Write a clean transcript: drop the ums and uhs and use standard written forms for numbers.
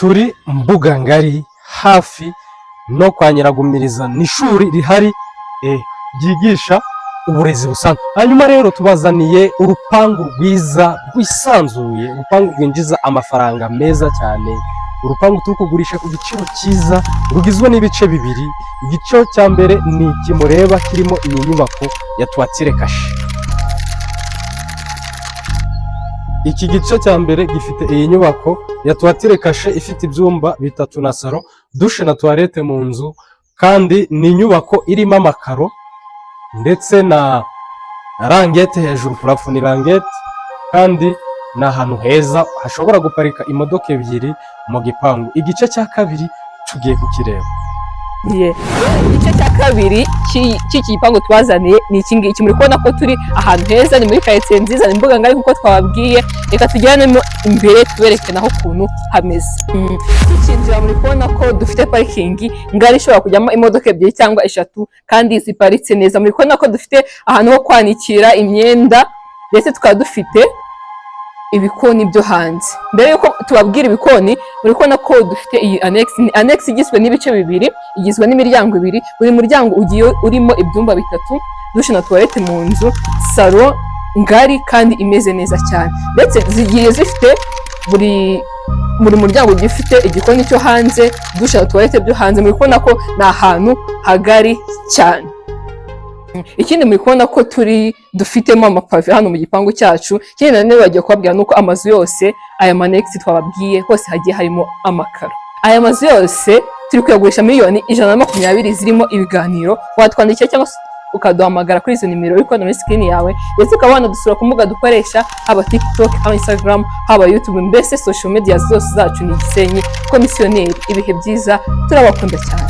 turi Mbuga Ngari hafi no kwa Nyiragumiriza, ni ishuri rihari ryigisha uburezi busanzwe. Hanyuma rero tubazaniye urupangu rwiza rwisanzuye, urupangu rwinjiza amafaranga meza cyane, urupangu turi kugurisha ku giciro cyiza, rugizwe n'ibice bibiri. Igice cya mbere ni iki mureba kirimo iyi nyubako ya Toiture Cache. Iki gice cya mbere gifite iyi nyubako ya Toiture Cache ifite ibyumba bitatu na salo, dushe na toilette mu nzu, kandi ni inyubako irimo amakaro ndetse na rangete hejuru, purafo ni rangete, kandi ni ahantu heza hashobora guparika imodoka ebyiri mu gipangu. Igice cya kabiri tugiye kukireba. Igice cya kabiri cy'iki gipangu twazaniye ni iki ngiki. Muri kubona ko turi ahantu heza, ni muri quartier nziza, ni Mbuga Ngari nkuko twababwiye. Reka tujyanemo imbere tubereke naho ukuntu hameze. Tukinjira muri kubona ko dufite parikingi ngari ishobora kujyamo imodoka ebyiri cyangwa eshatu kandi ziparitse neza. Muri kubona ko dufite ahantu ho kwanikira imyenda ndetse tukaba dufite ibikoni byo hanze. Mbere yuko tubabwira ibikoni, muri kubona ko dufite iyi annex igizwe n'ibice bibiri, igizwe n'imiryango ibiri. Buri muryango ugiye urimo ibyumba bitatu, dushe na toilette mu nzu, salo ngari kandi imeze neza cyane. Ndetse zigiye zifite buri muryango ugiye ufite igikoni cyo hanze, dushe na toilette byo hanze. Muri kubona ko ni ahantu hagari cyane. Ikindi muri kubona ko dufitemo amapave hano mu gipangu cyacu. Ikindi nanone bagiye kubabwira nuko amazu yose aya manex twababwiye hose hagiye harimo amakaro. Aya mazu yose turi kuyagurisha miliyoni 120 zirimo ibiganiro. Watwandikira cyangwa ukaduhamagara kuri izo nimero uri kubona muri screen yawe, ndetse ukaba wanadusura ku mbuga dukoresha, haba TikTok, haba Instagram, haba YouTube, mbese social media zose zacu ni Gisenyi Komisiyoneri. Ibihe byiza, turabakunda cyane.